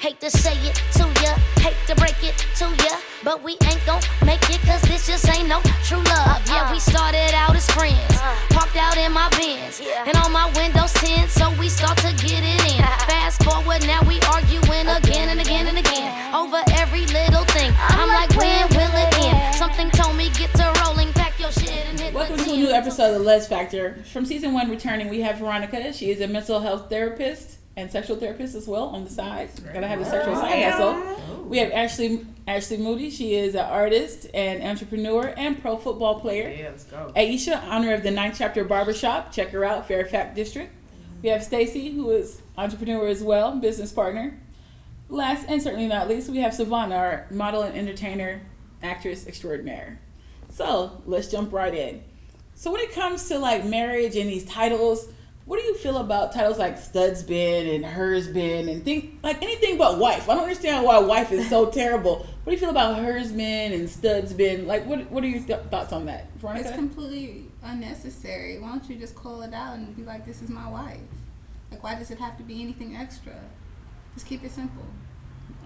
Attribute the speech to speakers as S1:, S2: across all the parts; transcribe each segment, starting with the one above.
S1: Hate to say it to ya, hate to break it to ya, but we ain't gon' make it, cause this just ain't no true love. Yeah, we started out as friends, parked out in my Benz, and on my windows tint, so we start to get it in. Fast forward, now we arguing again and again and again, over every little thing. I'm like, when will it end? Something told me get to rolling, pack your shit and hit.
S2: Welcome to a new episode of LEZ Factor. From season 1 returning, we have Veronica. She is a mental health therapist and sexual therapist as well on the side. Gotta have the sexual side hustle. We have Ashley Moody. She is an artist and entrepreneur and pro football player.
S3: Yeah, let's go.
S2: Aisha, owner of the 9th Chapter Barbershop. Check her out, Fairfax District. We have Stacy, who is entrepreneur as well, business partner. Last and certainly not least, we have Savannah, our model and entertainer, actress extraordinaire. So let's jump right in. So when it comes to like marriage and these titles, what do you feel about titles like stud's been and hers been and like anything but wife? I don't understand why wife is so terrible. What do you feel about hers been and stud's been? Like, what are your thoughts on that, Veronica?
S4: It's completely unnecessary. Why don't you just call it out and be like, this is my wife? Like, why does it have to be anything extra? Just keep it simple.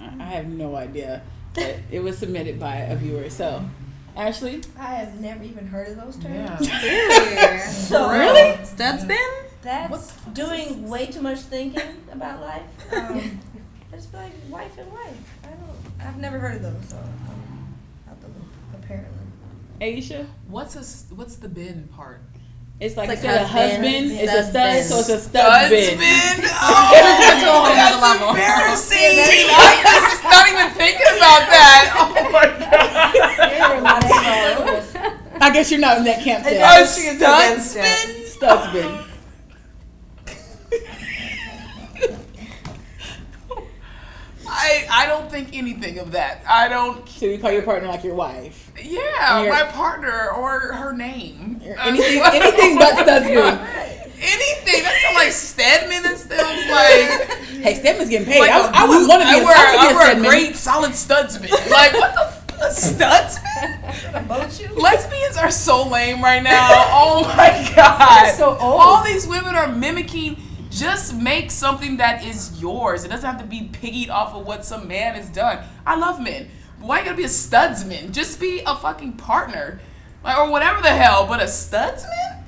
S2: I have no idea. But it was submitted by a viewer. So, Ashley?
S5: I have never even heard of those terms.
S3: Yeah.
S5: So,
S2: really?
S5: Stud's been? That's doing way too much thinking about life. I just feel like wife and wife. I've never heard of them, so I'm out the loop, apparently.
S2: Aisha?
S3: What's the bin part?
S2: It's like
S5: It's
S2: instead of husband, it's a stud,
S5: bin.
S2: so it's a stud's bin.
S3: Oh, that's embarrassing. I was not even thinking about that. Oh my god.
S2: I guess you're not in that camp then.
S3: A stud's bin?
S2: Stud's bin.
S3: I don't think anything of that. I don't.
S2: So you call your partner like your wife?
S3: Yeah, my partner or her name.
S2: Anything but stud's bin.
S3: Anything. That sounds like Stedman and stuff. Like,
S2: hey, Stedman's getting paid.
S3: like
S2: I would want to be
S3: I
S2: a
S3: wear a
S2: Stedman.
S3: great solid studsman. Like, what the a studsman? Lesbians are so lame right now. Oh my god.
S5: They're so old.
S3: All these women are mimicking. Just make something that is yours. It doesn't have to be piggied off of what some man has done. I love men. Why you gotta be a studsman? Just be a fucking partner. Like, or whatever the hell, but a studsman?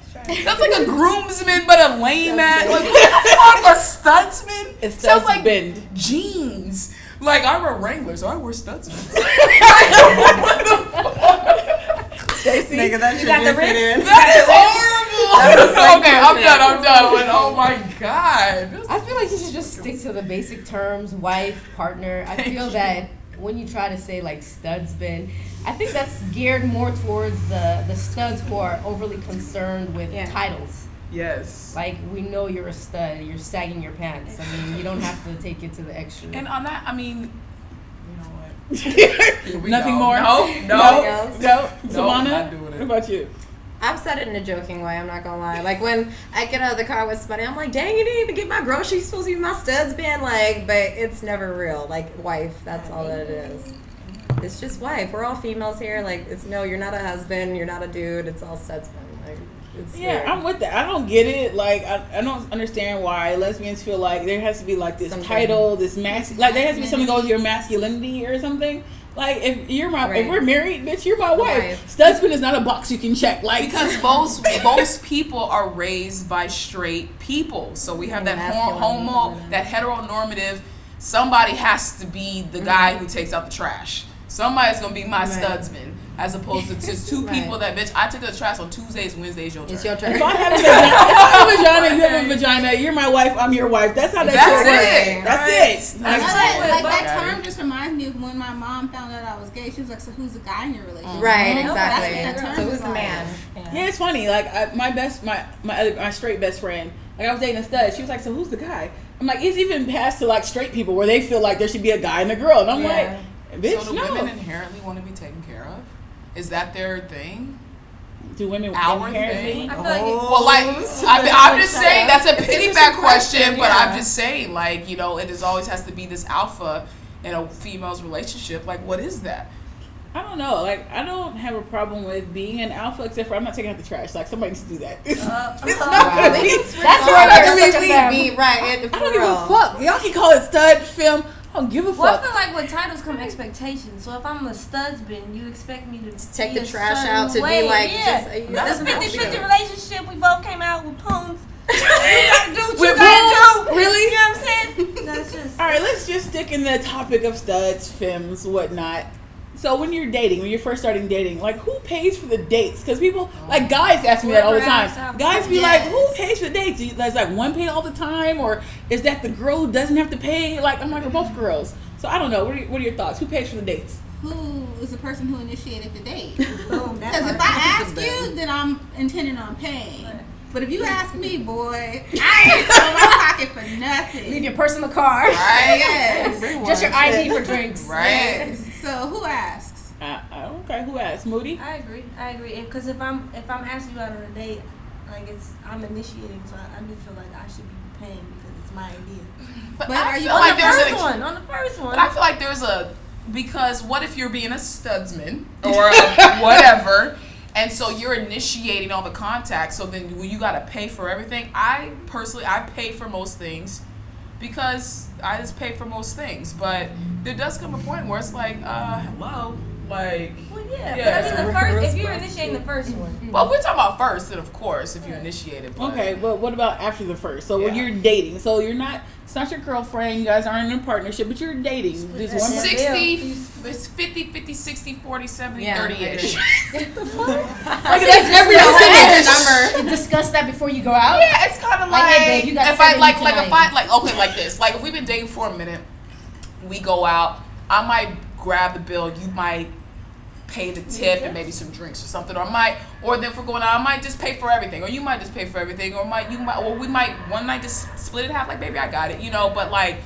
S3: That's like a groomsman, but a lame ass. Like, what the fuck? A studsman?
S2: It
S3: sounds like
S2: bend.
S3: jeans. Like, I wear Wranglers, so I wear studsman. What the fuck?
S2: Stacey,
S5: Nigga, that got the wrist.
S3: That is horrible. Okay, I'm done. But, oh my god.
S6: I feel like you should just stick to the basic terms, wife, partner. I feel that when you try to say like studs been, I think that's geared more towards the studs who are overly concerned with titles.
S3: Yes.
S6: Like, we know you're a stud, you're sagging your pants. I mean, you don't have to take it to the extreme.
S3: And on that, I mean, you know what?
S2: Nothing
S3: go.
S2: more?
S3: No.
S2: Savannah,
S3: not doing it.
S2: what about you?
S7: I've said it in a joking way, I'm not gonna lie. Like, when I get out of the car with somebody, I'm like, dang, you didn't even get my groceries, supposed to be my studs bin, like, but it's never real. Like, wife, that's all that it is. It's just wife. We're all females here. Like, you're not a husband, you're not a dude, it's all studs bin. Like, it's weird.
S2: I'm with that. I don't get it. Like, I don't understand why lesbians feel like there has to be like this title, this like there has to be something that goes with your masculinity or something. Like, if we're married, bitch, you're my wife. Studsman is not a box you can check. Like,
S3: because most people are raised by straight people, so we have that that heteronormative. Somebody has to be the guy who takes out the trash. Somebody's gonna be my studsman, as opposed to just two people that, bitch, I took the trash on Tuesdays, Wednesdays, your turn.
S7: It's your turn.
S2: if I have a vagina, you have a vagina. You're my wife. I'm your wife. That's how that shit works. That's it.
S4: Like that term just reminds me of when my mom found out I was gay. She was like, so who's the guy in your relationship?
S7: Right,
S4: You know,
S7: exactly.
S4: that's what that term
S7: So who's
S4: is
S7: the
S4: like.
S7: man?
S2: Yeah, it's funny. Like, my straight best friend, like, I was dating a stud. She was like, so who's the guy? I'm like, it's even past to like straight people where they feel like there should be a guy and a girl, and I'm like, bitch,
S3: so do women inherently want to be taken care of? Is that their thing?
S2: Do women
S3: Our
S2: inherently?
S3: thing?
S7: I feel like
S3: Well, like, I'm just saying, that's a piggyback question, but I'm just saying, like, you know, it always has to be this alpha in a female's relationship. Like, what is that?
S2: I don't know. Like, I don't have a problem with being an alpha, except for I'm not taking out the trash. Like, somebody needs to do that. It's not gonna be.
S7: That's where you're such a femme. Right.
S2: I don't give a fuck. Y'all can call it stud, film. I don't give a
S5: Well, I
S2: fuck.
S5: feel like with titles come expectations. So if I'm a studsman, you expect me to
S7: Take
S5: be
S7: the
S5: a
S7: trash
S5: certain
S7: out to
S5: way.
S7: be like,
S5: yeah.
S7: just,
S5: This
S7: doesn't have to be
S5: 50-50
S7: good.
S5: relationship. We both came out with poems. You gotta do what you
S2: With
S5: gotta do.
S7: Really?
S5: You know what I'm saying? That's just.
S2: All right, let's just stick in the topic of studs, femmes, whatnot. So when you're dating, when you're first starting dating, like who pays for the dates? Because people, like guys ask me that all the time. Guys be like, who pays for the dates? Is like one pay all the time, or is that the girl who doesn't have to pay? Like I'm like, we're both girls. So I don't know. What are your thoughts? Who pays for the dates?
S4: Who is the person who initiated the date?
S5: Boom, that
S4: Because if
S5: part.
S4: I ask you, then I'm intending on paying. But if you ask me, boy, I ain't going my pocket for nothing.
S6: Leave your purse in the car.
S3: Right?
S4: Yes.
S6: Just your ID for drinks.
S3: Right?
S4: Yes. So who asks?
S2: Okay, who asked? Moody?
S5: I agree. Because if I'm asking you out on a date, like I'm initiating, so I do feel like I should be paying because it's my idea.
S3: But
S4: But
S3: I
S4: are you
S3: feel
S5: On
S3: like
S5: the
S3: there's
S5: first
S3: an
S5: one. On the first one.
S3: But I feel like there's because what if you're being a studsman or whatever, and so you're initiating all the contacts, so then you got to pay for everything. I pay for most things because I just pay for most things. But there does come a point where it's like, hello, like.
S5: Well, yeah,
S3: Yeah.
S5: but I mean, the first, if you're initiating the first one.
S3: Well, we're talking about first, then of course, if you initiate it. But
S2: Okay, but what about after the first? So when
S3: Yeah.
S2: you're dating, so you're not, it's not your girlfriend, you guys aren't in a partnership, but you're dating. There's one person.
S3: 60, it's 50, 60, 40, 70,
S7: Yeah,
S3: 30-ish.
S6: Like that's
S7: Every single number.
S6: Discuss that before you go out.
S3: Yeah, it's kind of
S6: Like,
S3: like,
S6: hey, babe, you got
S3: if I
S6: 70
S3: like
S6: tonight.
S3: like this. Like if we've been dating for a minute, we go out. I might grab the bill. You might pay the tip and maybe some drinks or something, or then if we're going out, I might just pay for everything, or you might just pay for everything, or we might one night just split it half. Like, baby, I got it, But like,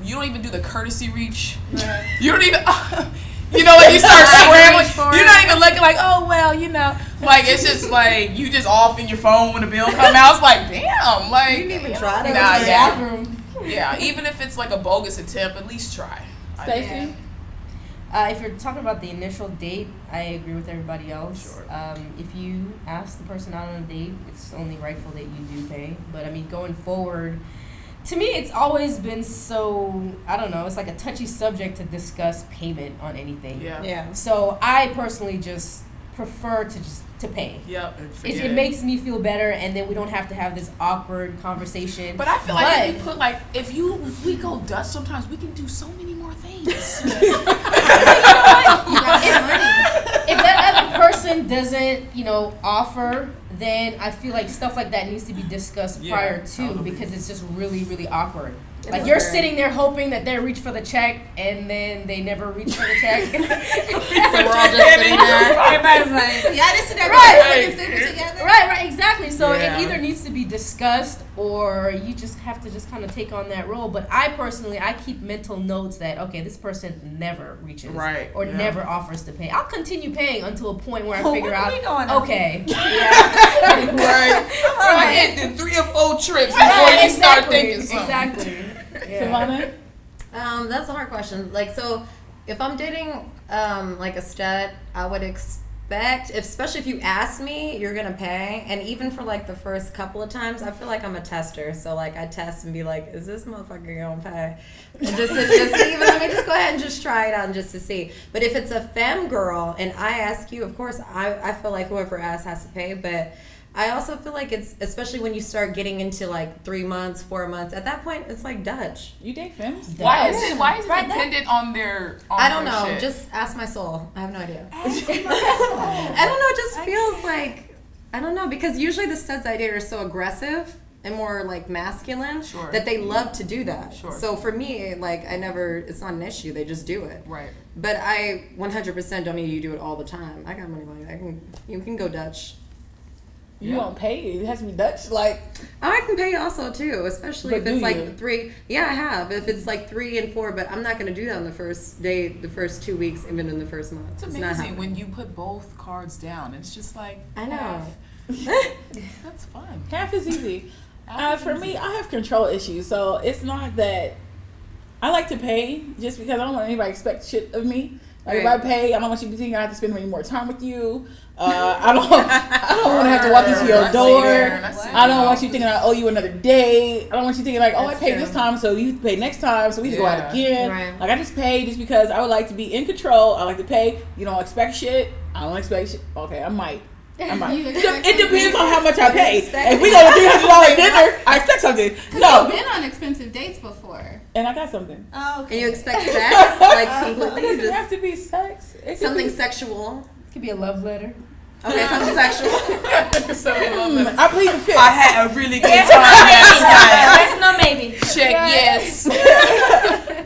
S3: you don't even do the courtesy reach. Right. You don't even. Like you start scrambling. You're not even looking like, oh well, Like it's just like you just off in your phone when the bill come out. It's like, damn, like
S7: You didn't even try to.
S3: yeah. Even if it's like a bogus attempt, at least try.
S2: Stacey?
S6: If you're talking about the initial date, I agree with everybody else.
S3: Sure.
S6: If you ask the person out on a date, it's only rightful that you do pay. But I mean, going forward, to me, it's always been so, I don't know, it's like a touchy subject to discuss payment on anything.
S3: Yeah.
S7: Yeah.
S6: So I personally just prefer to pay.
S3: Yep.
S6: It makes me feel better, and then we don't have to have this awkward conversation.
S3: But I feel like if we go Dutch, sometimes we can do so many more things.
S6: If that other person doesn't, offer, then I feel like stuff like that needs to be discussed prior to,
S3: totally.
S6: because it's just really, really awkward. Like you're sitting there hoping that they reach for the check, and then they never reach for the check.
S7: So we're all just sitting there.
S5: Everybody's like,
S4: Y'all just sit there
S6: Right.
S4: looking together.
S6: Right, exactly. So
S3: Yeah.
S6: it either needs to be discussed, or you just have to just kind of take on that role. But I personally, I keep mental notes that, okay, this person never reaches or
S3: Yeah.
S6: never offers to pay. I'll continue paying until a point where I
S5: Well,
S6: figure
S5: when are
S6: out,
S5: we going out?
S6: okay.
S3: Right. I hit 3 or 4 trips before you start thinking something.
S6: Exactly. Yeah.
S2: Savannah?
S7: That's a hard question. Like, so if I'm dating like a stud, I would expect, especially if you ask me, you're gonna pay. And even for like the first couple of times, I feel like I'm a tester. So like I test and be like, is this motherfucker gonna pay? And just even let me just go ahead and just try it out just to see. But if it's a femme girl and I ask you, of course I feel like whoever asks has to pay. But I also feel like it's, especially when you start getting into like 3 months, 4 months, at that point it's like Dutch.
S2: You date femmes?
S3: Why is it dependent on their?
S7: I don't know.
S3: Shit?
S7: Just ask my soul. I have no idea. I don't know. It just feels like, I don't know, because usually the studs I date are so aggressive and more like masculine that they love to do that.
S3: Sure.
S7: So for me, like it's not an issue. They just do it.
S3: Right.
S7: But I 100% don't need you to do it all the time. I got money like that. You can go Dutch.
S2: You won't pay. It has to be Dutch. Like,
S7: I can pay also too, especially
S2: But
S7: if it's
S2: do
S7: like
S2: you?
S7: 3. Yeah, I have. If it's like 3 and 4, but I'm not going to do that on the first day, the first 2 weeks, even in the first month.
S3: It's
S7: not
S3: amazing
S7: happening.
S3: when you put both cards down. It's just like
S7: I know.
S3: That's fun.
S2: half is easy.
S3: Half is
S2: For
S3: easy.
S2: me, I have control issues, so it's not that I like to pay just because I don't want anybody to expect shit of me. Like if I pay, I don't want you to think I have to spend any more time with you. I don't want to have to walk into your door. I don't want you thinking I owe you another day. I don't want you thinking like, oh, I paid this time, so you pay next time, so we can go out again.
S7: Right.
S2: Like I just pay just because I would like to be in control. I like to pay. You don't expect shit. I don't expect shit. Okay, I might. It depends on how much I pay. If we go to $300 dinner, I expect something. No,
S4: I've been on expensive dates before.
S2: And I got something.
S5: Oh, okay.
S7: And you expect sex? Like completely?
S2: It doesn't have to be sex. It could
S7: Something
S2: be
S7: sexual.
S6: It could be a love letter.
S7: Okay, something sexual.
S2: I plead the fifth.
S3: I had a really good time last night.
S5: That's no maybe.
S3: Check yes.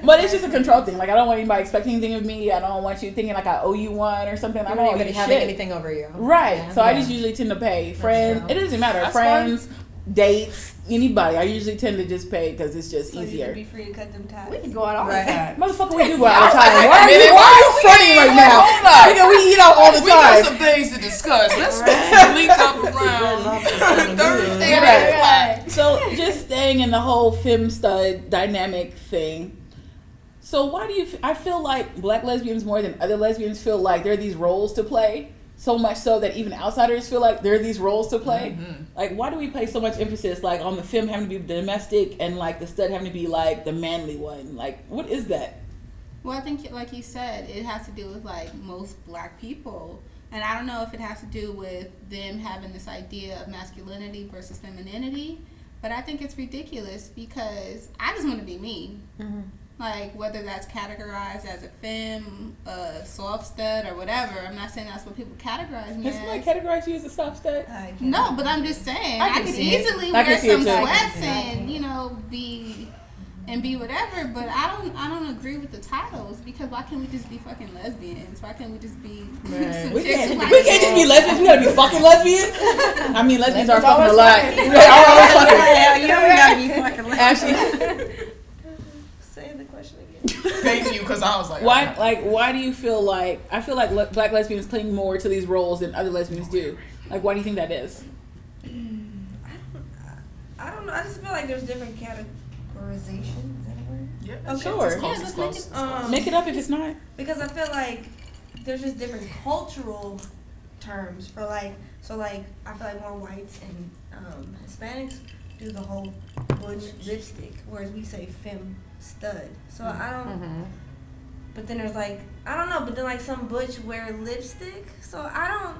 S2: But it's just a control thing. Like I don't want anybody expecting anything of me. I don't want you thinking like I owe you one or something. I don't want
S7: Anybody having anything over you.
S2: Right.
S7: Yeah.
S2: So I just usually tend to pay. Friends.
S7: true.
S2: It doesn't matter.
S3: That's
S2: Friends, dates, anybody. I usually tend to just pay because it's just
S5: So you
S2: easier.
S5: can be free to cut them ties.
S6: We can go out all
S7: Right.
S6: the time.
S2: Motherfucker, we do go out all the time.
S3: Like,
S2: Why are you fronting right now?
S3: Hold on.
S2: Nigga, we eat out all the
S3: We got
S2: time.
S3: some things to discuss. Let's link up around Thursday at 8 o'clock.
S2: So just staying in the whole femme stud dynamic thing. So why do you? I feel like black lesbians more than other lesbians feel like there are these roles to play. So much so that even outsiders feel like there are these roles to play.
S3: Mm-hmm.
S2: Like why do we place so much emphasis like on the femme having to be domestic and like the stud having to be like the manly one? Like what is that?
S4: Well, I think, like you said, it has to do with like most black people, and I don't know if it has to do with them having this idea of masculinity versus femininity, but I think it's ridiculous because I just want to be me.
S7: Mm-hmm.
S4: Like whether that's categorized as a femme, a soft stud, or whatever. I'm not saying that's what people categorize me
S2: Has somebody
S4: as.
S2: categorized you as a soft stud?
S4: No, but I'm just saying I
S2: can
S4: could
S2: see it.
S4: easily
S2: I can
S4: wear
S2: see it
S4: some
S2: too.
S4: sweats and be whatever. But I don't agree with the titles because why can't we just be fucking lesbians? Why can't we just be some
S2: We
S4: chicks
S2: can't,
S4: who like
S2: we can't just be lesbians. We gotta be fucking lesbians. I mean, lesbians are fucking a
S6: always
S2: lot.
S6: fucking.
S2: They are always fucking.
S7: Yeah, you know we gotta be fucking
S2: Ashley,
S5: Say the question again.
S3: Thank you, because I was like,
S2: why do you feel like I feel like black lesbians cling more to these roles than other lesbians do? Like, why do you think that is?
S5: I don't know. I just feel like there's different categorization. Is that a word?
S3: yeah,
S5: Okay.
S2: Sure.
S3: It's close,
S5: Yeah,
S3: it's
S5: let's
S3: close,
S5: make
S3: it's
S5: it-
S3: close.
S2: Make it up if it's not.
S5: Because I feel like there's just different cultural terms for like, so like I feel like more whites and Hispanics do the whole butch lipstick, whereas we say femme stud. So I don't. But then there's like I don't know. But then like some butch wear lipstick. So I don't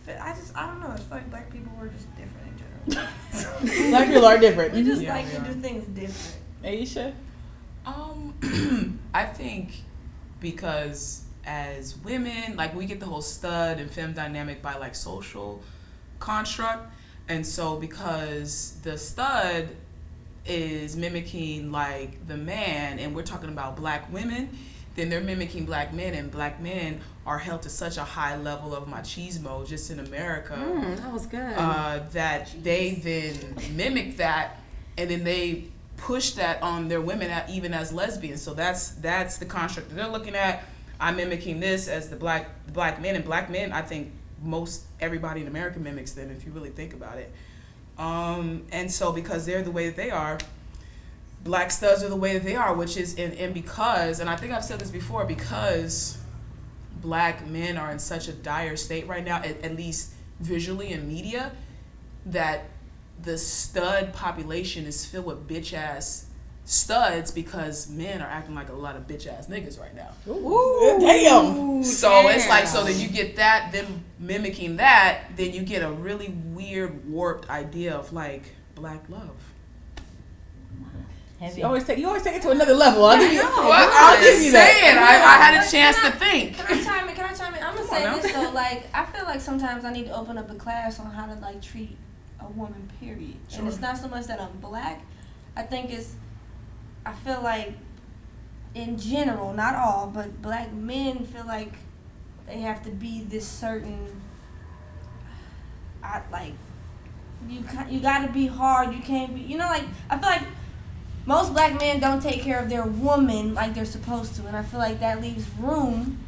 S5: know. I feel like black people were just different in general.
S2: Black people are different.
S5: We just
S3: Yeah,
S5: like
S3: we
S5: to
S3: are.
S5: do things different.
S2: Aisha?
S3: I think because as women, like we get the whole stud and femme dynamic by like social construct, and so because the stud is mimicking like the man, and we're talking about black women, then they're mimicking black men, and black men are held to such a high level of machismo just in America
S7: That was good.
S3: that they then mimic that, and then they push that on their women even as lesbians. So that's the construct that they're looking at. I'm mimicking this as the black men, and black men, I think most everybody in America mimics them if you really think about it. And so because they're the way that they are, black studs are the way that they are, which is and because, and I think I've said this before, because black men are in such a dire state right now, at least visually in media, that the stud population is filled with bitch ass studs because men are acting like a lot of bitch ass niggas right now.
S2: Ooh, damn.
S3: So it's like, so that you get that, them mimicking that, then you get a really weird, warped idea of like black love.
S2: You always take it to another level. I'll give you,
S3: Well,
S2: I'll
S3: I'm
S2: give
S3: just
S2: you
S3: saying,
S2: that.
S3: I had a chance to think.
S5: Can I chime in? I'm gonna say
S3: on now.
S5: this though. Like, I feel like sometimes I need to open up a class on how to like treat a woman. Period. And it's not so much that I'm black. I feel like, in general, not all, but black men feel like they have to be this certain. You got to be hard. You can't be. You know, like I feel like. Most black men don't take care of their woman like they're supposed to, and I feel like that leaves room,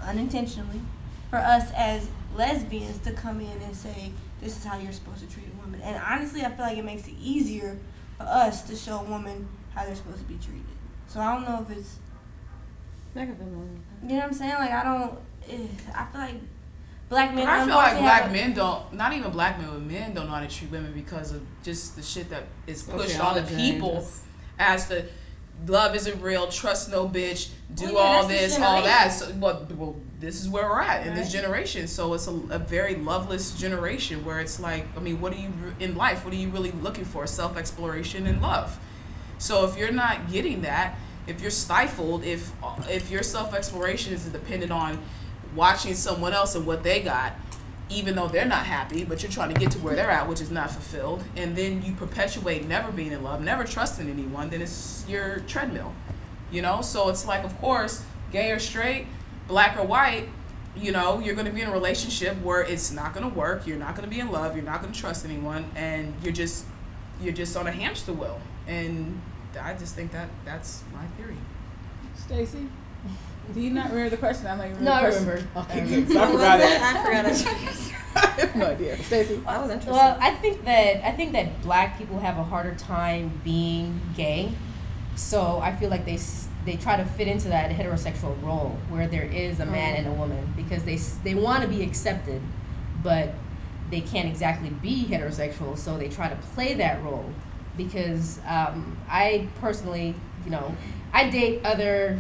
S5: unintentionally, for us as lesbians to come in and say, this is how you're supposed to treat a woman. And honestly, I feel like it makes it easier for us to show a woman how they're supposed to be treated. So I don't know if it's
S7: I can feel more.
S5: You know what I'm saying? Like, I feel like black men.
S3: But I feel like
S5: unfortunately
S3: black
S5: have a-
S3: men don't, not even black men, but men don't know how to treat women because of just the shit that is pushed on the
S7: Sociology,
S3: people
S7: just-
S3: as the love isn't real, trust no bitch, do
S5: Well, yeah,
S3: all
S5: that's
S3: this,
S5: the
S3: all that.
S5: generation.
S3: So, well, this is where we're at in this
S5: Right.
S3: generation. So it's a very loveless generation where it's like, I mean, what are you in life? What are you really looking for? Self-exploration and love. So if you're not getting that, if you're stifled, if your self-exploration is dependent on watching someone else and what they got, even though they're not happy, but you're trying to get to where they're at, which is not fulfilled, and then you perpetuate never being in love, never trusting anyone, then it's your treadmill, you know? So it's like, of course, gay or straight, black or white, you know, you're going to be in a relationship where it's not going to work, you're not going to be in love, you're not going to trust anyone, and you're just on a hamster wheel. And I just think that's my theory.
S2: Stacey, do you not remember the question? I don't even
S6: No, I
S2: remember.
S6: remember.
S2: Okay,
S6: I
S2: good.
S6: remember.
S2: I forgot it.
S7: I forgot it.
S2: I have no idea. Stacey.
S7: That was interesting.
S6: Well, I think that black people have a harder time being gay, so I feel like they try to fit into that heterosexual role where there is a man and a woman because they want to be accepted, but they can't exactly be heterosexual, so they try to play that role. Because I personally, you know, I date other,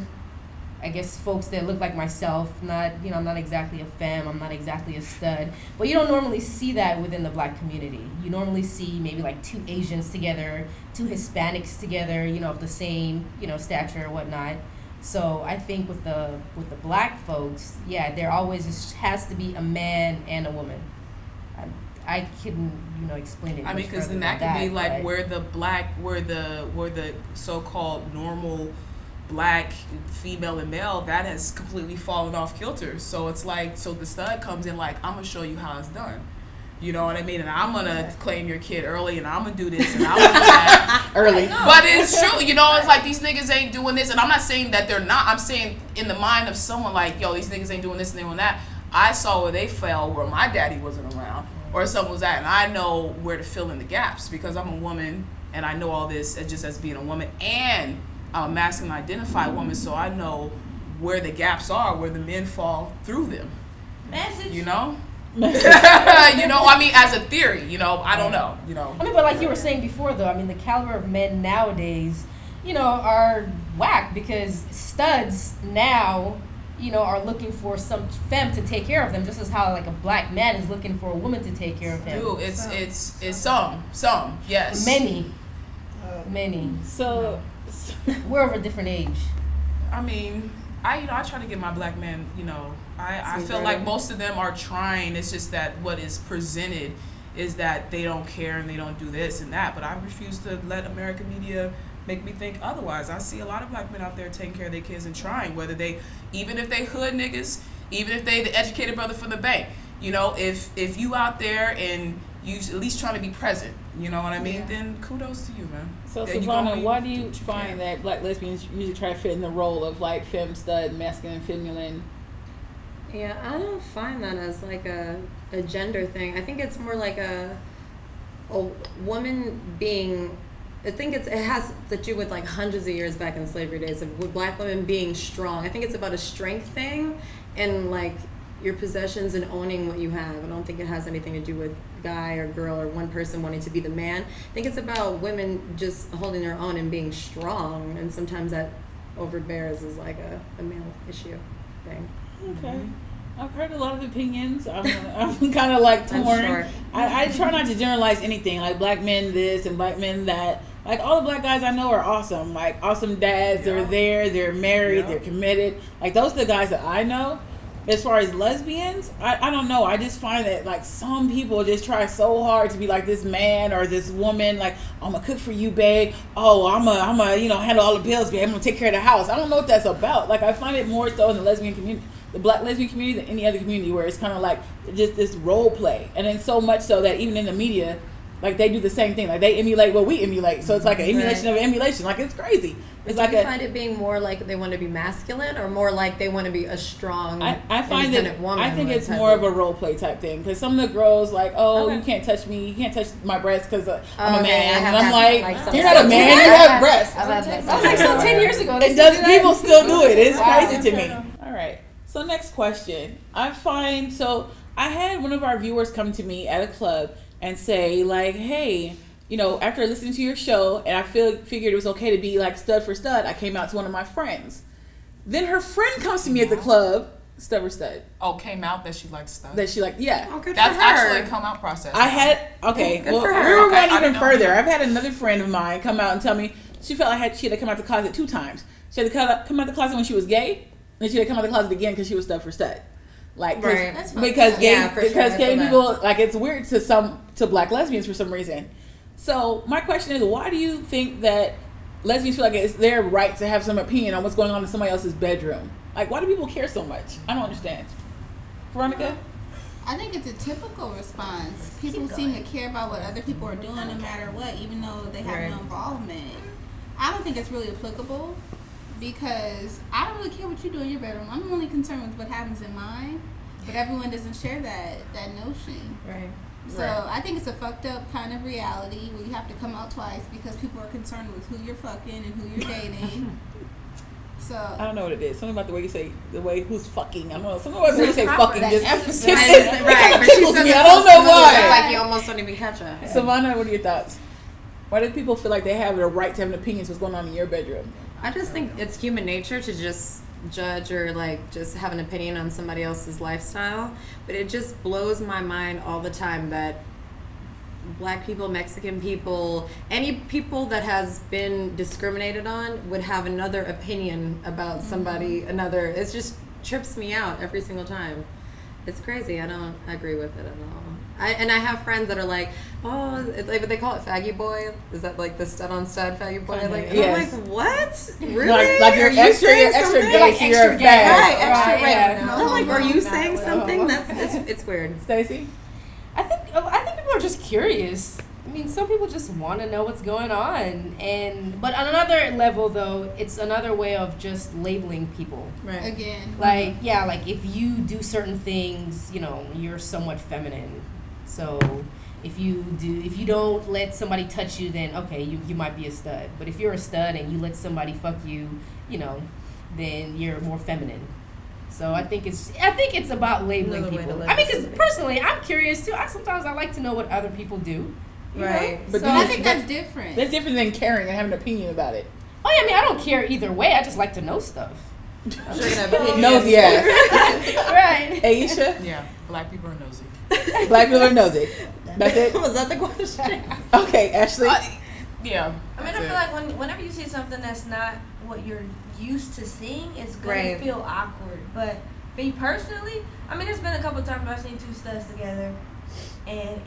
S6: I guess, folks that look like myself. Not, you know, I'm not exactly a femme. I'm not exactly a stud. But you don't normally see that within the black community. You normally see maybe like 2 Asians together, 2 Hispanics together, you know, of the same, you know, stature or whatnot. So I think with the black folks, yeah, there always has to be a man and a woman. I couldn't, you know, explain it.
S3: I mean, because then that could be like where the so-called normal black female and male, that has completely fallen off kilter. So it's like, so the stud comes in like, I'm gonna show you how it's done. You know what I mean? And I'm gonna claim your kid early, and I'm gonna do this, and I'm gonna do that
S2: Early.
S3: But it's true, you know. It's like these niggas ain't doing this, and I'm not saying that they're not. I'm saying in the mind of someone like, yo, these niggas ain't doing this and they doing that. I saw where they fell, where my daddy wasn't around, or someone was at, and I know where to fill in the gaps because I'm a woman, and I know all this just as being a woman and a masculine identified woman. So I know where the gaps are, where the men fall through them.
S5: Message.
S3: You know. You know, I mean, as a theory, you know, I don't know, you know.
S6: I mean, but like you were saying before, though, I mean, the caliber of men nowadays, you know, are whack because studs now, you know, are looking for some femme to take care of them, just as how like a black man is looking for a woman to take care of him.
S3: Dude, it's some, yes.
S6: Many.
S2: So
S6: We're of a different age.
S3: I mean, I try to get my black men, you know, I feel like most of them are trying. It's just that what is presented is that they don't care and they don't do this and that. But I refuse to let American media make me think otherwise. I see a lot of black men out there taking care of their kids and trying, whether they, even if they hood niggas, even if they the educated brother from the bank. You know, if you out there and you at least trying to be present, you know what I mean, then kudos to you, man.
S2: So
S3: Yeah, you
S2: Savannah,
S3: gonna-
S2: why do you find that black lesbians usually try to fit in the role of like femme, stud, masculine, feminine?
S7: Yeah, I don't find that as like a gender thing. I think it's more like a woman being. I think it has to do with like hundreds of years back in slavery days of with black women being strong. I think it's about a strength thing and like your possessions and owning what you have. I don't think it has anything to do with guy or girl or one person wanting to be the man. I think it's about women just holding their own and being strong, and sometimes that overbears is like a male issue thing.
S2: Okay. I've heard a lot of opinions. I'm kind of like
S7: I'm
S2: torn.
S7: sure.
S2: I try not to generalize anything, like black men this and black men that. Like all the black guys I know are awesome. Like awesome dads.
S3: Yeah.
S2: They're there. They're married.
S3: Yeah.
S2: They're committed. Like those are the guys that I know. As far as lesbians, I don't know. I just find that like some people just try so hard to be like this man or this woman. Like I'm gonna cook for you, babe. Oh, I'm a you know handle all the bills, babe. I'm gonna take care of the house. I don't know what that's about. Like I find it more so in the lesbian community, the black lesbian community, than any other community where it's kind of like just this role play. And then so much so that even in the media, Like they do the same thing. Like they emulate what we emulate. So it's like an emulation of an emulation. Like it's crazy. It's
S7: Do
S2: like
S7: you find it being more like they want to be masculine, or more like they want to be a strong,
S2: I find
S7: independent
S2: that
S7: woman?
S2: I think
S7: like,
S2: it's
S7: type
S2: more of a role play type thing. Because some of the girls like, oh,
S7: Okay.
S2: you can't touch me, you can't touch my breasts because I'm a
S7: Okay,
S2: man,
S7: I have
S2: and I'm
S7: that,
S2: like,
S7: some
S2: you're not a
S7: stuff.
S2: man, you have breasts.
S7: I've had that.
S6: I was like, so 10 years ago,
S2: It does. People still do it. It's
S6: Wow.
S2: crazy to me. All right. So next question. I had one of our viewers come to me at a club and say like, hey, you know, after listening to your show and I figured it was okay to be like stud for stud, I came out to one of my friends. Then her friend comes to me at the club, stud for stud.
S3: Oh, came out that she likes stuff.
S2: That she like, yeah.
S7: Oh, good
S3: That's
S7: for her.
S3: actually a come out process.
S7: Good
S2: Well,
S7: for her.
S2: we were
S3: Okay,
S2: going
S3: I
S2: even
S3: didn't know.
S2: further. I've had another friend of mine come out and tell me she felt like she had to come out the closet 2 times. She had to come out the closet when she was gay, and she had to come out the closet again because she was stud for stud. Like,
S7: Right.
S4: That's fucked
S2: because
S4: up.
S2: gay,
S7: Yeah, for sure,
S2: because
S7: I
S2: gay
S7: feel that.
S2: people, like, it's weird to black lesbians for some reason. So my question is, why do you think that lesbians feel like it's their right to have some opinion on what's going on in somebody else's bedroom? Like, why do people care so much? I don't understand. Veronica?
S4: I think it's a typical response. People seem to care about what other people are doing no matter what, even though they have no involvement. I don't think it's really applicable because I don't really care what you do in your bedroom. I'm only concerned with what happens in mine, but everyone doesn't share that notion.
S7: Right.
S4: So I think it's a fucked up kind of reality where you have to come out twice because people are concerned with who you're fucking and who you're dating.
S2: I
S4: So
S2: don't know what it is. Something about the way you say, the way who's fucking. I don't know. Something about the way you say fucking
S6: That
S2: just
S6: emphasis.
S7: Right, but she
S2: tickles
S7: says
S2: me.
S7: it's
S2: I don't
S7: so
S2: know
S7: smooth,
S2: why.
S7: It's like you almost don't even catch it.
S2: Savannah, what are your thoughts? Why do people feel like they have the right to have an opinion to what's going on in your bedroom?
S7: I just think it's human nature to just judge or like just have an opinion on somebody else's lifestyle, but it just blows my mind all the time that black people, Mexican people, any people that has been discriminated on would have another opinion about somebody, another. It just trips me out every single time. It's crazy. I don't agree with it at all. I have friends that are like, oh, it's like, they call it faggy boy. Is that like the stud on stud faggy boy? Like,
S2: Yes.
S7: I'm like, what? Really?
S2: Like you're
S7: Are you
S2: extra
S7: saying
S2: gay,
S7: something?
S2: so you're a
S6: gay.
S2: fag.
S7: Right, extra
S6: Right,
S7: right.
S6: yeah.
S7: I'm like, are you
S4: No,
S7: saying
S6: no,
S7: something?
S6: no.
S7: It's weird.
S2: Stacey?
S6: I think people are just curious. I mean, some people just want to know what's going on, but on another level, though, it's another way of just labeling people.
S7: Right.
S4: again,
S6: Like, yeah, like if you do certain things, you know, you're somewhat feminine. So if you don't let somebody touch you, then okay, you might be a stud. But if you're a stud and you let somebody fuck you, you know, then you're more feminine. So I think it's about labeling
S7: Another way to
S6: people.
S7: label
S6: I mean, because
S7: somebody.
S6: personally, I'm curious too. Sometimes I like to know what other people do. you
S7: Right.
S6: know?
S2: But
S6: So,
S2: then
S4: I think that's different.
S2: That's different than caring and having an opinion about it.
S6: oh yeah, I mean, I don't care either way. I just like to know stuff.
S2: Nosy ass.
S6: Right.
S2: Aisha?
S3: Yeah, black people are nosy.
S2: Black people are nosy. That's it?
S7: Was that the question?
S2: Okay, Ashley?
S3: Yeah.
S5: I mean, I
S3: that's
S5: feel
S3: it.
S5: like whenever you see something that's not what you're used to seeing, it's gonna
S7: Right.
S5: feel awkward. But me personally, I mean, there's been a couple times I've seen two studs together, and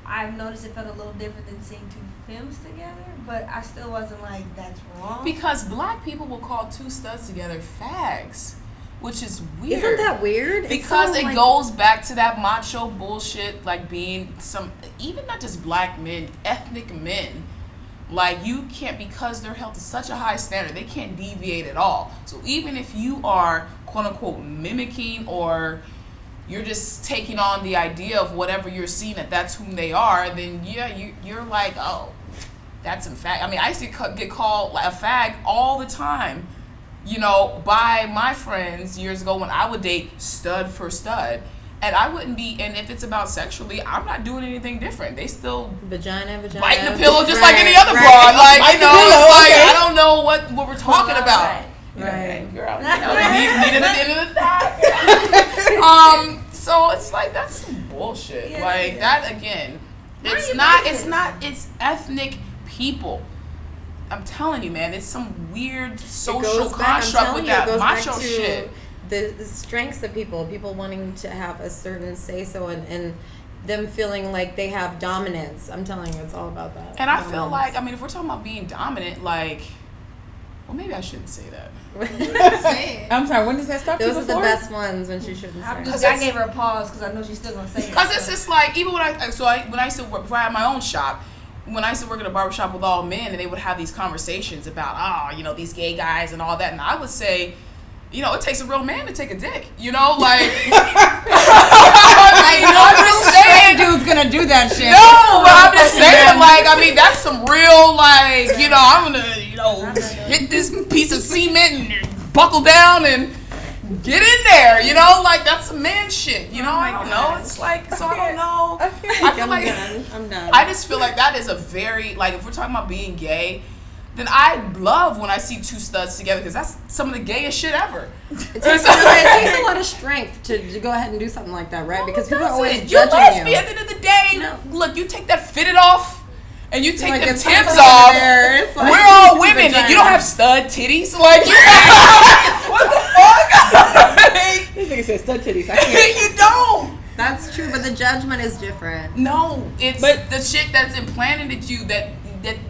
S5: I've noticed it felt a little different than seeing two femmes together. But I still wasn't like, that's wrong.
S3: Because black people will call two studs together fags, which is weird.
S7: Isn't that weird? It's
S3: Because
S7: so,
S3: it
S7: like-
S3: goes back to that macho bullshit, like being even not just black men, ethnic men. Like, you can't, because they're held to such a high standard, they can't deviate at all. So even if you are, quote unquote, mimicking, or you're just taking on the idea of whatever you're seeing that's whom they are, then yeah, you're like, oh, that's a fag. I mean, I used to get called like a fag all the time, you know, by my friends years ago when I would date stud for stud. And I wouldn't be, and if it's about sexually, I'm not doing anything different. They still
S7: Vagina.
S3: biting the pillow just
S7: Right,
S3: like any other
S7: right.
S3: broad. Like,
S2: Bite
S3: you
S2: the
S3: know,
S2: pillow,
S3: it's like,
S2: okay.
S3: I don't know what we're talking about.
S7: Right.
S2: Girl.
S3: You know, needed at the end of the day. So it's like, that's some bullshit.
S5: Yeah,
S3: like,
S5: yeah.
S3: that again,
S5: Mind
S3: it's
S5: your
S3: not,
S5: business.
S3: it's ethnic people. I'm telling you, man, it's some weird
S7: It
S3: social
S7: goes back, I'm
S3: construct
S7: telling
S3: with
S7: you, it
S3: that
S7: goes
S3: macho
S7: back to
S3: shit.
S7: the strengths of people wanting to have a certain say-so and them feeling like they have dominance. I'm telling you, it's all about that.
S3: And I feel
S7: Dominance.
S3: like, I mean, if we're talking about being dominant, like, Well, maybe I shouldn't say that.
S4: Say it.
S2: I'm sorry. When does that stop?
S7: Those
S2: you
S7: are the
S2: before?
S7: best ones when she shouldn't say.
S5: I gave her a pause because I know she's still gonna say it.
S3: Because it's just like, even when I used to work, before I had my own shop, when I used to work in a barbershop with all men, and they would have these conversations about, these gay guys and all that, and I would say, it takes a real man to take a dick, like. I'm just saying,
S7: dude's gonna do that shit.
S3: no, but I'm just saying, that's some real, I'm gonna, hit this piece of cement and buckle down and get in there, that's some man shit, I don't know. It's like, so I don't know. I feel
S7: I'm done.
S3: I just feel like that is a very, if we're talking about being gay, then I love when I see two studs together, because that's some of the gayest shit ever.
S7: It takes a lot of strength to go ahead and do something like that, right? Because people are always
S3: You're
S7: judging
S3: lesbian
S7: you.
S3: at the end of the day. Look, you take that fitted off, and you take them
S7: it's
S3: tips
S7: over
S3: off.
S7: there. It's like-
S3: We're all women, and you don't have stud titties. What the fuck?
S2: This nigga said stud titties. I can't.
S3: You don't.
S7: That's true, but the judgment is different.
S3: No, it's the shit that's implanted at you that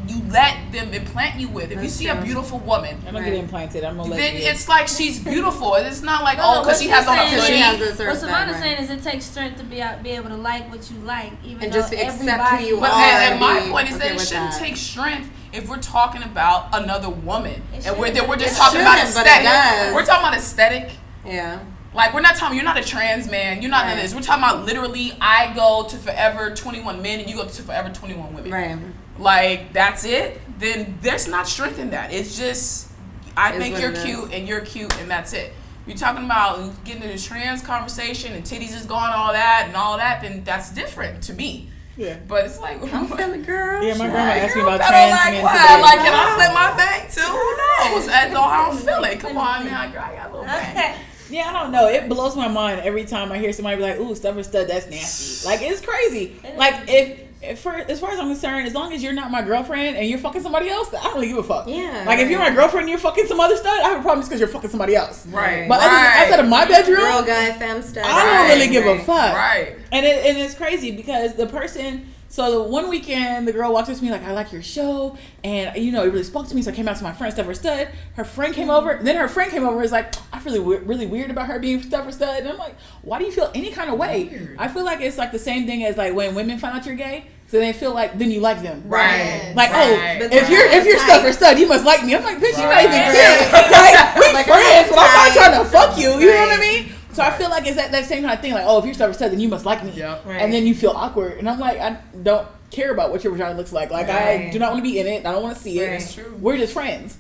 S3: you let them implant you with. If you
S7: That's
S3: see
S7: true.
S3: a beautiful woman,
S2: I'm gonna get implanted. I'm gonna let
S3: then
S2: you.
S3: it's like she's beautiful. It's not like,
S8: No,
S3: because
S8: what
S3: she has on a
S8: she's
S7: She
S8: saying
S3: hoodie.
S7: has this or
S8: What Savannah's
S7: that,
S8: saying is it takes strength to be able to like what you like, even
S7: And
S8: though
S7: just accept who
S8: everybody.
S7: you
S3: But
S7: are.
S3: and my
S7: be
S3: point is
S7: okay
S3: that it
S7: with
S3: shouldn't
S7: that.
S3: take strength if we're talking about another woman,
S8: It
S3: and we're
S8: shouldn't.
S3: just
S7: It
S3: talking about
S7: shouldn't, but it
S3: aesthetic.
S7: does.
S3: We're talking about aesthetic.
S7: Yeah.
S3: Like, we're not talking, you're not a trans man, you're not none of this. We're talking about literally, I go to Forever 21 men and you go to Forever 21 women.
S7: Right.
S3: Like, that's it. Then there's not strength in that. It's just, I
S7: Is
S3: think
S7: what
S3: you're
S7: it is.
S3: cute and you're cute and that's it. You're talking about getting into the trans conversation and titties is gone, all that, then that's different to me.
S2: Yeah.
S3: But it's like,
S7: I'm feeling girl.
S2: Yeah, my grandma asked me about
S3: I don't
S2: trans
S3: like
S2: men
S3: what?
S2: today.
S3: Like, can I flip my bang too? Who knows? That's all how I'm feeling. Come on, man. I got a little bang.
S2: Yeah, I don't know. It blows my mind every time I hear somebody be like, "Ooh, stuff or stud, that's nasty." Like, it's crazy. Like, if as far as I'm concerned, as long as you're not my girlfriend and you're fucking somebody else, I don't really give a fuck.
S7: Yeah.
S2: Like, if you're my girlfriend and you're fucking some other stud, I have a problem just because you're fucking somebody else.
S3: Right.
S2: But outside of my bedroom,
S7: Girl, guy, femme, stud.
S2: I don't really give a fuck.
S3: Right.
S2: And it's crazy because the person. So the one weekend, the girl walked up to me like, "I like your show," and it really spoke to me. So I came out to my friend, Stuff or Stud. Her friend came over. Then her friend came over and was like, "I feel really weird about her being Stuff or Stud." And I'm like, "Why do you feel any kind of way?"
S3: Weird.
S2: I feel like it's like the same thing as like when women find out you're gay, so they feel like then you like them.
S3: Right.
S2: Like,
S3: Right.
S2: oh, if you're Stuff or Stud, you must like me. I'm like, bitch, you're not even
S3: Right.
S2: gay. Like, we
S7: Like,
S2: friends, but I'm not
S7: tight.
S2: trying to fuck you. You know what I
S7: Right.
S2: mean? So I feel like it's that same kind of thing. Like, oh, if you're Stuff or Stud, then you must like me.
S3: Yep.
S7: Right.
S2: And then you feel awkward. And I'm like, I don't care about what your vagina looks like. Like, I
S7: Right.
S2: do not want to be in it. I don't want to see it.
S7: Right.
S3: That's true.
S2: We're just friends.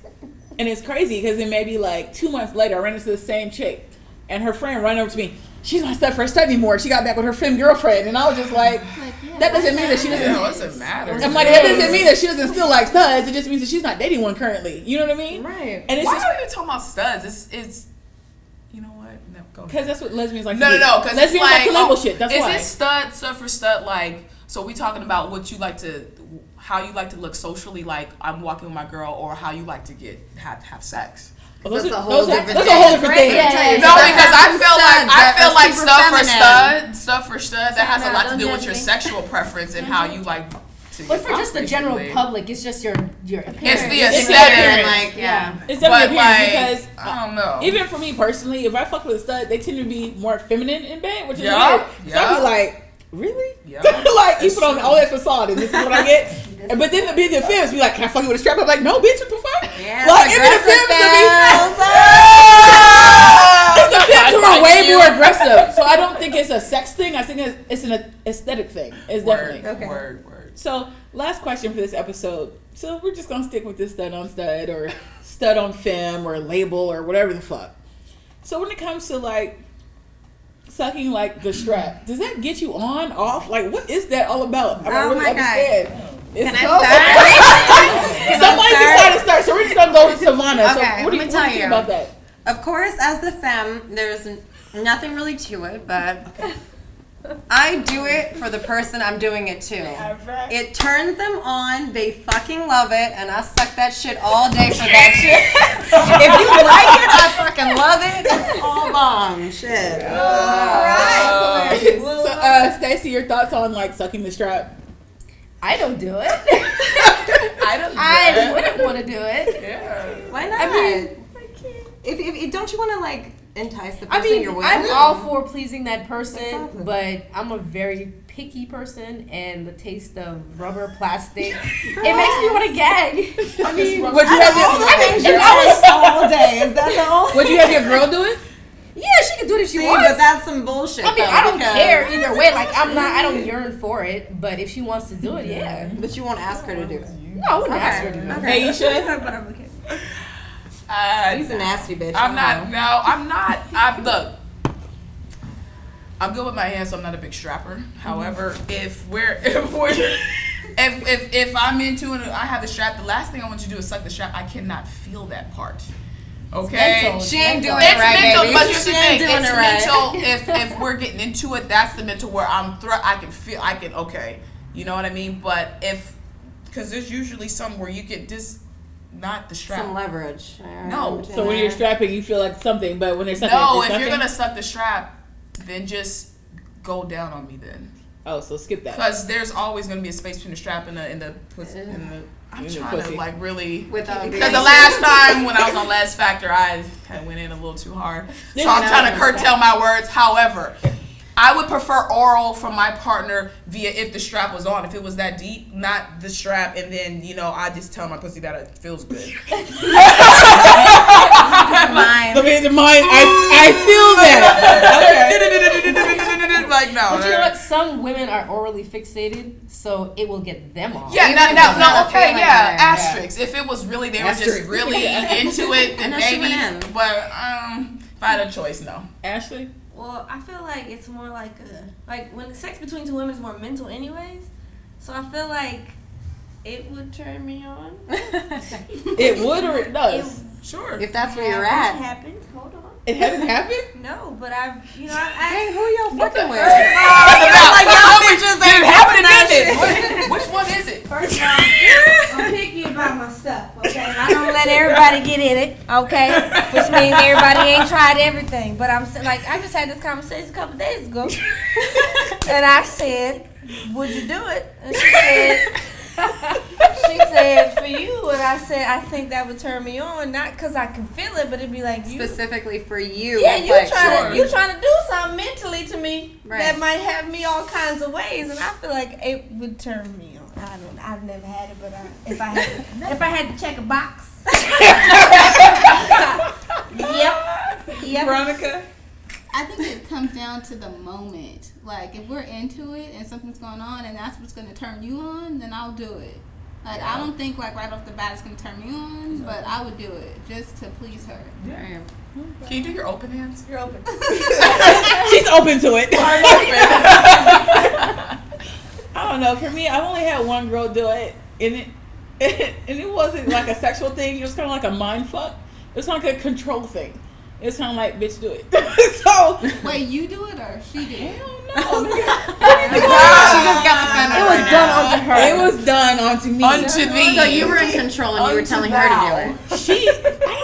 S2: And it's crazy because then maybe like 2 months later, I ran into the same chick. And her friend ran over to me. She's not Stuff for Stud anymore. She got back with her femme girlfriend. And I was just like, that doesn't mean that she doesn't.
S3: Yeah, what's it matter?
S2: I'm like, that doesn't mean that she doesn't still like studs. It just means that she's not dating one currently. You know what I mean?
S7: Right.
S2: And it's
S3: Why
S2: just
S3: are you talking about studs? It's you know what? No, go ahead.
S2: because that's what lesbians like to
S3: No,
S2: do.
S3: because it's
S2: lesbians like
S3: like,
S2: to label shit. That's
S3: is
S2: why.
S3: it stuff for stud? Like, so we talking about what you like to, how you like to look socially, like I'm walking with my girl, or how you like to have sex.
S2: Well, those
S7: That's
S2: are-
S7: a whole
S2: those are-
S7: different
S2: that's a
S7: thing.
S2: whole different thing.
S8: Yeah, yeah,
S3: No,
S8: yeah.
S3: because I feel like
S7: super
S3: stuff for
S7: feminine.
S3: stud that has a
S8: No,
S3: lot to
S8: don't
S3: do with
S8: judge
S3: your
S8: me.
S3: sexual preference and how you like to.
S6: But
S3: get
S6: for just
S3: fucked,
S6: the general
S3: basically.
S6: public, it's just your appearance.
S3: It's the
S2: It's the
S3: aesthetic.
S2: appearance.
S7: Like, yeah.
S2: It's
S3: But
S2: definitely
S3: like,
S2: appearance because
S3: I don't know.
S2: even for me personally, if I fuck with a stud, they tend to be more feminine in bed, which is
S3: Yeah,
S2: weird. So I
S3: yeah.
S2: be like, really?
S3: Yeah,
S2: like you
S3: it's
S2: put on
S3: true.
S2: all that facade and this is what I get. But then the femmes be like, can I fuck you with a strap? I'm like, no, bitch, what the fuck?
S7: Yeah,
S2: like
S7: it's
S2: even the femmes
S7: aggressive
S2: it's the femmes who are way more aggressive. So I don't think it's a sex thing. I think it's an aesthetic thing. It's definitely.
S7: Okay.
S3: Word.
S2: So, last question for this episode. So, we're just going to stick with this stud on stud or stud on femme or label or whatever the fuck. So, when it comes to like sucking like the strap, does that get you on, off? Like, what is that all about? I don't
S7: Oh
S2: really
S7: my God.
S2: understand. It's
S7: Can I
S2: so- Somebody decided to start, so we're just going to go with Savannah.
S7: Okay,
S2: So, what do
S7: let
S2: you
S7: me tell
S2: think
S7: you.
S2: about that?
S7: Of course, as the femme, there's nothing really to it, but I do it for the person I'm doing it to. It turns them on, they fucking love it, and I suck that shit all day for that shit. If you like it, I fucking love it. It's all bomb. Shit.
S2: So, Stacey, your thoughts on like sucking the strap?
S6: I don't do it. I wouldn't want to do it.
S3: Yeah.
S7: Why not?
S6: I mean,
S7: if don't you want to like entice the person
S6: I mean,
S7: you're with?
S6: I'm all for pleasing that person,
S7: Exactly.
S6: but I'm a very picky person, and the taste of rubber plastic, it makes me want to gag. I mean,
S2: Would you have your
S7: all day. Is that the only?
S2: Would you have your girl do it?
S6: yeah, she can do it if she
S7: See,
S6: wants.
S7: but that's some bullshit.
S6: I mean,
S7: though,
S6: I don't
S7: because-
S6: care either way. Like, I don't yearn for it, but if she wants to do it, yeah.
S7: But you won't ask her to do it.
S6: No, I wouldn't ask her to do it.
S2: Hey, you should.
S7: He's a nasty bitch.
S3: I'm not. No, I'm not. Look. I'm good with my hands, so I'm not a big strapper. However, if I'm into it, I have the strap. The last thing I want you to do is suck the strap. I cannot feel that part. Okay.
S6: mental.
S7: She ain't doing
S3: It's
S7: it right,
S3: mental,
S7: baby.
S3: but here's the
S7: She
S3: thing.
S7: ain't doing
S3: It's
S7: it right.
S3: mental. If we're getting into it, that's the mental where I can feel. Okay. You know what I mean? But because there's usually some where you get not the strap.
S7: Some leverage.
S3: No.
S2: So when you're strapping, you feel like something, but when they're sucking,
S3: No,
S2: it's
S3: if you're
S2: nothing?
S3: gonna suck the strap, then just go down on me then.
S2: Oh, so skip that.
S3: Because there's always gonna be a space between the strap and the pussy. I'm
S2: In the
S3: trying
S2: pussy.
S3: to like really.
S7: Without
S3: Because the last time when I was on LEZ Factor, I kind of went in a little too hard. So I'm trying to curtail my words. However, I would prefer oral from my partner via if the strap was on. If it was that deep, not the strap, and then I just tell my pussy that it feels good.
S7: Mine.
S2: The mind, I feel that.
S3: Like no.
S6: But you know what? Some women are orally fixated, so it will get them off.
S3: Yeah,
S7: Even if
S3: no,
S7: it's not a
S3: okay,
S7: feeling
S3: yeah,
S7: there.
S3: asterisks. If it was really, they were just
S2: Asterisk.
S3: really into it, then
S7: I know she
S3: maybe.
S7: went in.
S3: But if I had a choice, no.
S2: Ashley?
S8: Well, I feel like it's more like when sex between two women is more mental, anyways. So I feel like it would turn me on.
S2: It would or it does?
S3: Sure.
S7: If that's where you're
S8: It
S7: at.
S8: happened. Hold on.
S2: It hasn't happened?
S8: No, but
S7: Hey, who y'all fucking with?
S3: Like, y'all bitches ain't happening, did it? Which one is it?
S8: First of all, I'm picky about my stuff, okay? I don't let everybody get in it, okay? Which means everybody ain't tried everything. But I just had this conversation a couple days ago. And I said, would you do it? And she said, for you. And I said, I think that would turn me on. Not because I can feel it, but it'd be like you.
S7: Specifically for you.
S8: Yeah,
S7: it's
S8: you
S7: like,
S8: trying to do something mentally to me
S7: Right.
S8: that might have me all kinds of ways, and I feel like it would turn me on. I've never had it, but if I had to check a box, yep.
S2: Veronica?
S4: I think it comes down to the moment. Like, if we're into it and something's going on and that's what's going to turn you on, then I'll do it. Like, I don't think, like, right off the bat it's going to turn me on, but I would do it just to please her.
S7: Damn.
S3: Can you do your open hands?
S8: You're open.
S2: She's open to it. I don't know. For me, I've only had one girl do it, and it wasn't like a sexual thing. It was kind of like a mind fuck. It was kind of like a control thing. It's kind of like, bitch, do it. So,
S4: Wait, you do it or she do it?
S2: hell no.
S7: She just got offended.
S6: It was done onto her.
S2: It was done onto me.
S3: Unto thee.
S7: So you were in control and you were telling her to do it.
S2: She, I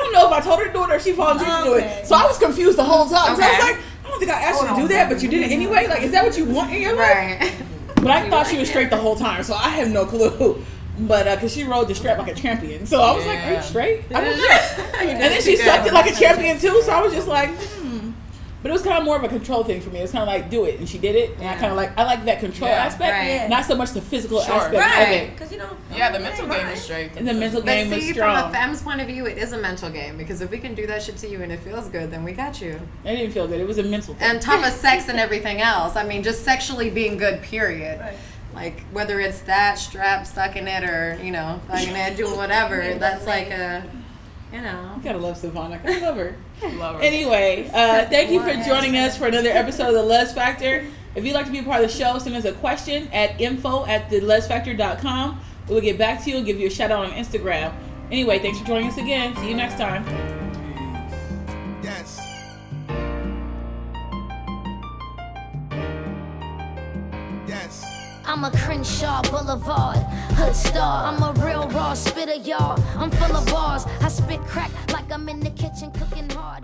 S2: don't know if I told her to do it or she volunteered to do it. So I was confused the whole time. So I was
S7: Okay.
S2: like, I don't think I asked you to do that, but you did it anyway. Like, is that what you want in your life?
S7: Right.
S2: But I thought she was straight the whole time, so I have no clue. But because she rode the strap like a champion, so I was like, "Are you straight?" I don't know. And then she sucked it like a champion too, so I was just like, But it was kind of more of a control thing for me. It was kind of like, do it, and she did it, and I kind of like that control aspect,
S7: right.
S2: not so much the physical
S3: Sure.
S2: aspect of
S7: Right.
S2: it.
S8: Because
S3: Yeah, the mental game is straight.
S2: And the mental
S7: But
S2: game was
S7: see,
S2: strong.
S7: from a femme's point of view, it is a mental game because if we can do that shit to you and it feels good, then we got you.
S2: It didn't feel good. It was a mental thing.
S7: And top of sex and everything else. I mean, just sexually being good, period.
S8: Right.
S7: Like, whether it's that, strap, sucking it, or, fucking it, doing whatever, that's like a,
S2: You gotta love Savannah. I love her.
S3: Love her.
S2: Anyway, thank you for joining us for another episode of The Les Factor. If you'd like to be a part of the show, send us a question at info@thelesfactor.com. We'll get back to you and give you a shout out on Instagram. Anyway, thanks for joining us again. See you next time.
S9: Yes. Yes.
S1: I'm a Crenshaw Boulevard, hood star. I'm a real raw spitter, y'all. I'm full of bars. I spit crack like I'm in the kitchen cooking hard.